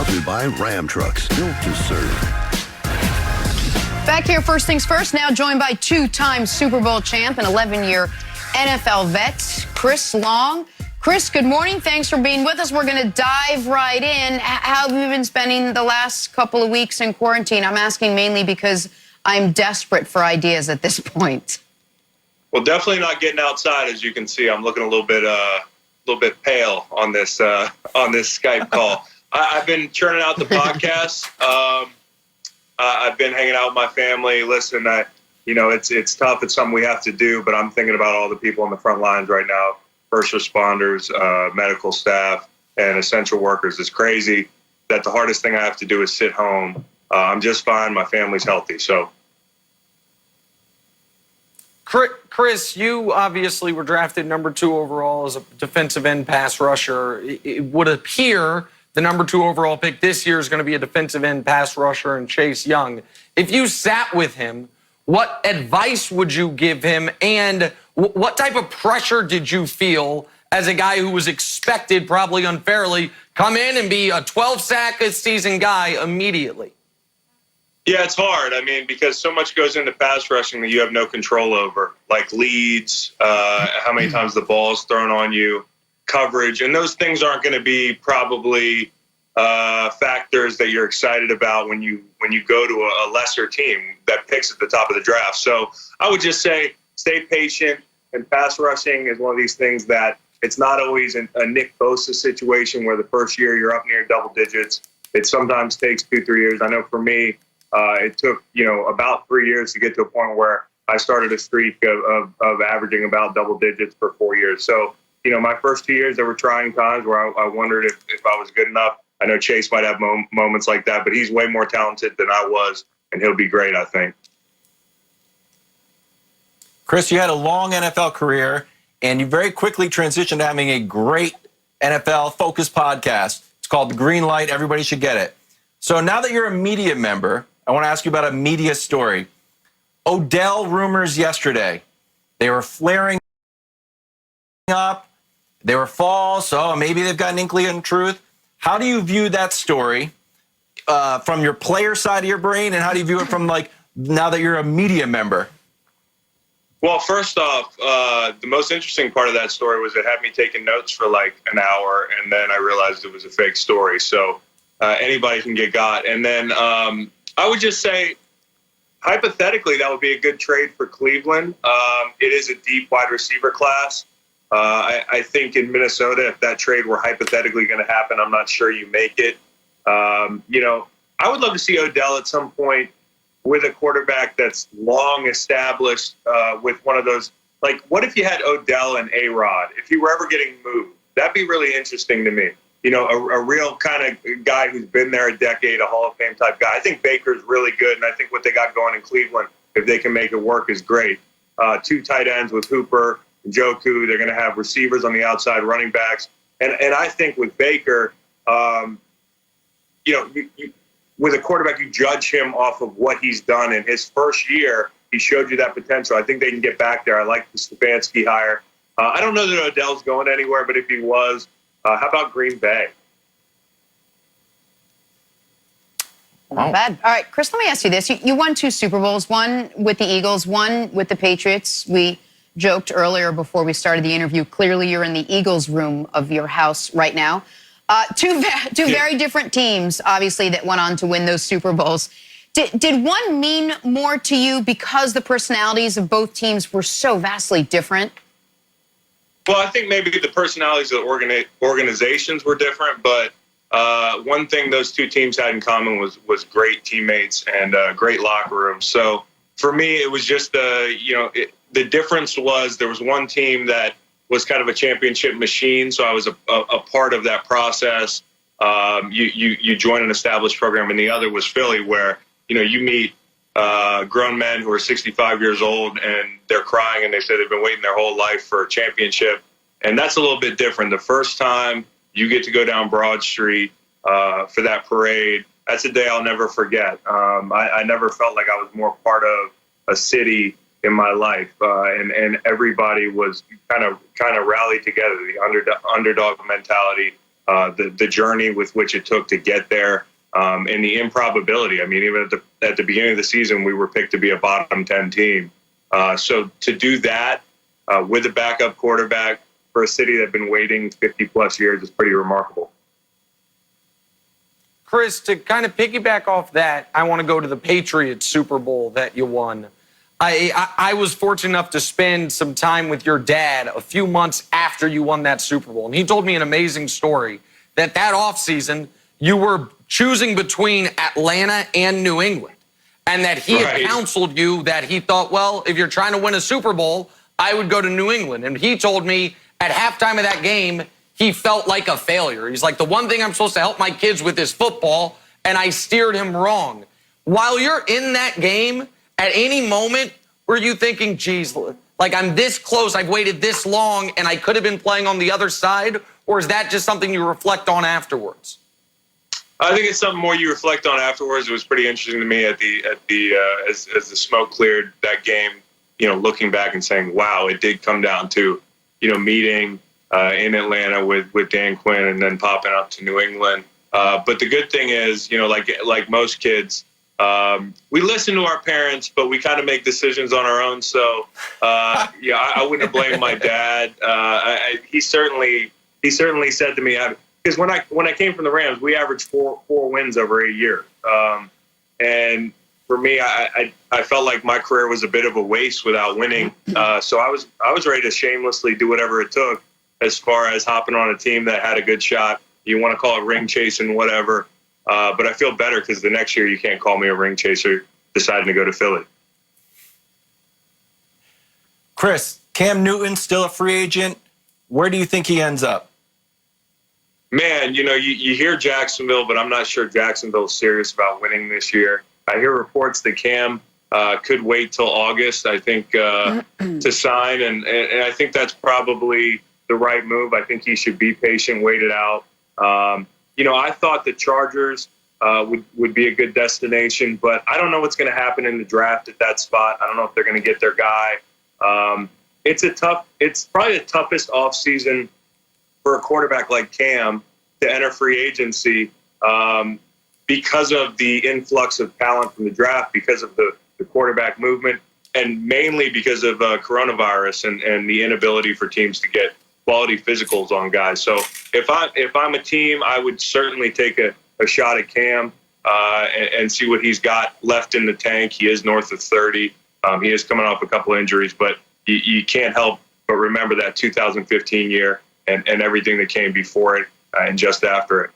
Brought to you by Ram Trucks, built to serve. Back here, first things first, now joined by two-time Super Bowl champ and 11-year NFL vet, Chris Long. Chris, good morning. Thanks for being with us. We're going to dive right in. How have you been spending the last couple of weeks in quarantine? I'm asking mainly because I'm desperate for ideas at this point. Well, definitely not getting outside. As you can see, I'm looking a little bit pale on this Skype call. I've been churning out the podcasts. I've been hanging out with my family. Listen, it's tough. It's something we have to do, but I'm thinking about all the people on the front lines right now. First responders, medical staff, and essential workers. It's crazy that the hardest thing I have to do is sit home. I'm just fine. My family's healthy. So, Chris, you obviously were drafted number 2 overall as a defensive end pass rusher. It would appear the number 2 overall pick this year is going to be a defensive end pass rusher in Chase Young. If you sat with him, what advice would you give him, and what type of pressure did you feel as a guy who was expected, probably unfairly, come in and be a 12-sack a season guy immediately? Yeah, it's hard. I mean, because so much goes into pass rushing that you have no control over, like leads, how many times the ball is thrown on you, coverage, and those things aren't going to be probably factors that you're excited about when you go to a lesser team that picks at the top of the draft. So I would just say stay patient, and pass rushing is one of these things that it's not always a Nick Bosa situation where the first year you're up near double digits. It sometimes takes 2-3 years. I know for me, it took about 3 years to get to a point where I started a streak of averaging about double digits for 4 years. So my first 2 years, there were trying times where I wondered if I was good enough. I know Chase might have moments like that, but he's way more talented than I was, and he'll be great, I think. Chris, you had a long NFL career, and you very quickly transitioned to having a great NFL-focused podcast. It's called The Green Light. Everybody should get it. So now that you're a media member, I want to ask you about a media story. Odell rumors yesterday. They were flaring up. They were false. Oh, maybe they've got an inkling of truth. How do you view that story from your player side of your brain, and how do you view it from, now that you're a media member? Well, first off, the most interesting part of that story was it had me taking notes for like an hour, and then I realized it was a fake story. So anybody can get got. And then I would just say, hypothetically, that would be a good trade for Cleveland. It is a deep wide receiver class. I think in Minnesota, if that trade were hypothetically going to happen, I'm not sure you make it. I would love to see Odell at some point with a quarterback that's long established, with one of those. Like, what if you had Odell and A-Rod? If he were ever getting moved, that'd be really interesting to me. A real kind of guy who's been there a decade, a Hall of Fame type guy. I think Baker's really good, and I think what they got going in Cleveland, if they can make it work, is great. 2 tight ends with Hooper, Njoku. They're going to have receivers on the outside, running backs. And I think with Baker, with a quarterback, you judge him off of what he's done. In his first year, he showed you that potential. I think they can get back there. I like the Stefanski hire. I don't know that Odell's going anywhere, but if he was, how about Green Bay? Not bad. All right, Chris, let me ask you this. You won 2 Super Bowls, one with the Eagles, one with the Patriots. We joked earlier before we started the interview, clearly you're in the Eagles room of your house right now. Two very different teams, obviously, that went on to win those Super Bowls. Did one mean more to you because the personalities of both teams were so vastly different? Well, I think maybe the personalities of the organizations were different, but one thing those 2 teams had in common was great teammates and great locker rooms. So for me, it was just the difference was there was one team that was kind of a championship machine, so I was a part of that process. You join an established program, and the other was Philly, where you meet grown men who are 65 years old, and they're crying, and they say they've been waiting their whole life for a championship, and that's a little bit different. The first time you get to go down Broad Street for that parade, that's a day I'll never forget. I never felt like I was more part of a city in my life, and everybody was kind of rallied together. The underdog mentality the journey with which it took to get there, and the improbability. I mean, even at the beginning of the season, we were picked to be a bottom 10 team. So to do that with a backup quarterback for a city that had been waiting 50 plus years is pretty remarkable. Chris, to kind of piggyback off that, I want to go to the Patriots Super Bowl that you won. I was fortunate enough to spend some time with your dad a few months after you won that Super Bowl. And he told me an amazing story that offseason you were choosing between Atlanta and New England. And that he had counseled you that he thought, well, if you're trying to win a Super Bowl, I would go to New England. And he told me at halftime of that game, he felt like a failure. He's like, the one thing I'm supposed to help my kids with is football, and I steered him wrong. While you're in that game, at any moment, were you thinking, geez, like I'm this close, I've waited this long, and I could have been playing on the other side? Or is that just something you reflect on afterwards? I think it's something more you reflect on afterwards. It was pretty interesting to me as the smoke cleared that game, looking back and saying, wow, it did come down to, meeting in Atlanta with Dan Quinn and then popping up to New England. But the good thing is, like most kids, we listen to our parents, but we kind of make decisions on our own. So, I wouldn't blame my dad. He certainly said to me, because when I came from the Rams, we averaged four wins over 8 years. And for me, I felt like my career was a bit of a waste without winning. So I was ready to shamelessly do whatever it took as far as hopping on a team that had a good shot. You want to call it ring chasing, whatever. But I feel better because the next year you can't call me a ring chaser deciding to go to Philly. Chris, Cam Newton still a free agent. Where do you think he ends up? Man, you hear Jacksonville, but I'm not sure Jacksonville's serious about winning this year. I hear reports that Cam could wait till August, I think, to sign. And I think that's probably the right move. I think he should be patient, wait it out. I thought the Chargers would be a good destination, but I don't know what's going to happen in the draft at that spot. I don't know if they're going to get their guy. It's probably the toughest offseason for a quarterback like Cam to enter free agency because of the influx of talent from the draft, because of the quarterback movement, and mainly because of coronavirus and the inability for teams to get quality physicals on guys. So if I'm a team, I would certainly take a shot at Cam and see what he's got left in the tank. He is north of 30. He is coming off a couple injuries, but you can't help but remember that 2015 year and everything that came before it and just after it.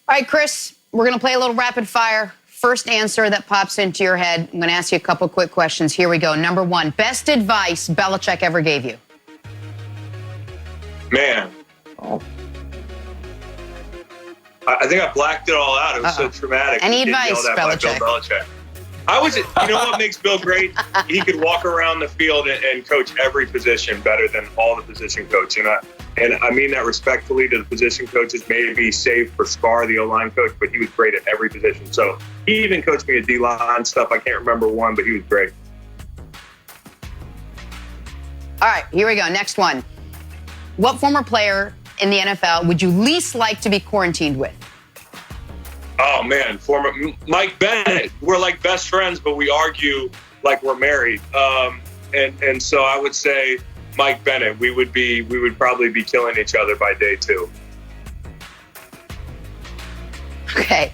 All right, Chris, we're going to play a little rapid fire. First answer that pops into your head. I'm going to ask you a couple quick questions. Here we go. Number one, best advice Belichick ever gave you? Man. Oh. I think I blacked it all out. It was so traumatic. Any advice, Belichick? You know what makes Bill great? He could walk around the field and coach every position better than all the position coaches. And I mean that respectfully to the position coaches, maybe save for Scar, the O-line coach, but he was great at every position. So he even coached me at D-line stuff. I can't remember one, but he was great. All right, here we go. Next one. What former player in the NFL would you least like to be quarantined with? Oh, man, former Mike Bennett. We're like best friends, but we argue like we're married. And so I would say Mike Bennett. We would probably be killing each other by day 2. Okay.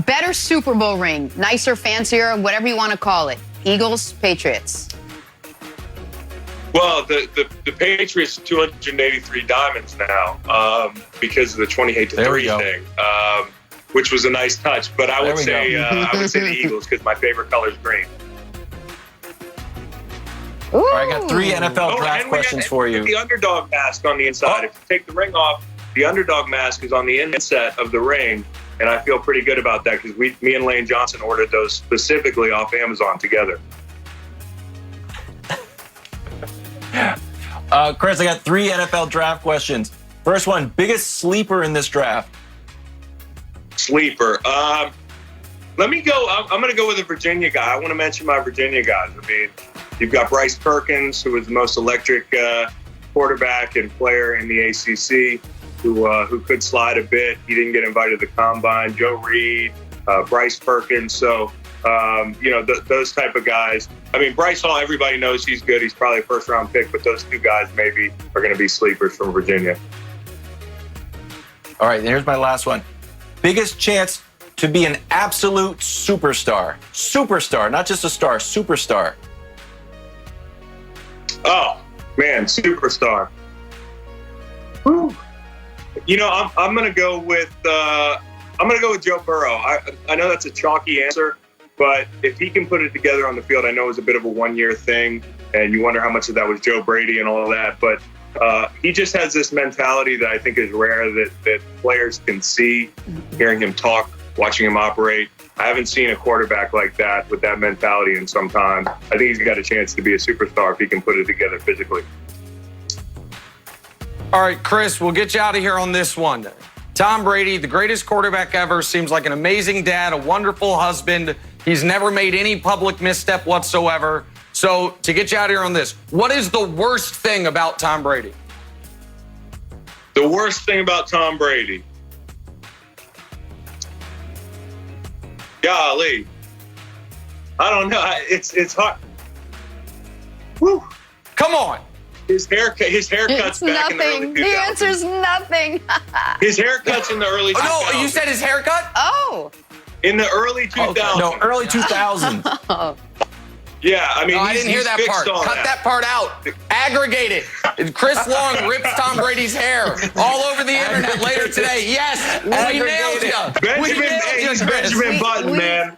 Better Super Bowl ring, nicer, fancier, whatever you want to call it. Eagles, Patriots. Well, the Patriots 283 diamonds now because of the 28-3 thing. Which was a nice touch, but I would say the Eagles because my favorite color is green. Ooh. All right, I got 3 NFL draft questions for you. The underdog mask on the inside. If you take the ring off, the underdog mask is on the inset of the ring, and I feel pretty good about that because me and Lane Johnson ordered those specifically off Amazon together. Chris, I got 3 NFL draft questions. First one, biggest sleeper in this draft? Sleeper. Let me go. I'm going to go with a Virginia guy. I want to mention my Virginia guys. I mean, you've got Bryce Perkins, who was the most electric quarterback and player in the ACC who could slide a bit. He didn't get invited to the combine. Joe Reed, Bryce Perkins. So, those type of guys. I mean, Bryce Hall, everybody knows he's good. He's probably a first-round pick, but those two guys maybe are going to be sleepers from Virginia. All right, and here's my last one. Biggest chance to be an absolute superstar. Superstar, not just a star, superstar. Oh, man, superstar. Whew. I'm going to go with Joe Burrow. I know that's a chalky answer, but if he can put it together on the field, I know it was a bit of a one-year thing, and you wonder how much of that was Joe Brady and all of that, but he just has this mentality that I think is rare that players can see, hearing him talk, watching him operate. I haven't seen a quarterback like that with that mentality in some time. I think he's got a chance to be a superstar if he can put it together physically. All right, Chris, we'll get you out of here on this one. Tom Brady, the greatest quarterback ever, seems like an amazing dad, a wonderful husband. He's never made any public misstep whatsoever. So to get you out of here on this, what is the worst thing about Tom Brady? The worst thing about Tom Brady? Golly. I don't know. It's hard. Whew. Come on. His haircut's back in the early 2000s. The answer's nothing. His haircut's in the early 2000s. Oh, no, you said his haircut? Oh. In the early 2000s. Okay. No, early 2000s. Yeah, I mean, no, I didn't hear that part. Cut that part out. Aggregate it. Chris Long rips Tom Brady's hair all over the internet later today. Yes, we nailed you. Benjamin Button, man.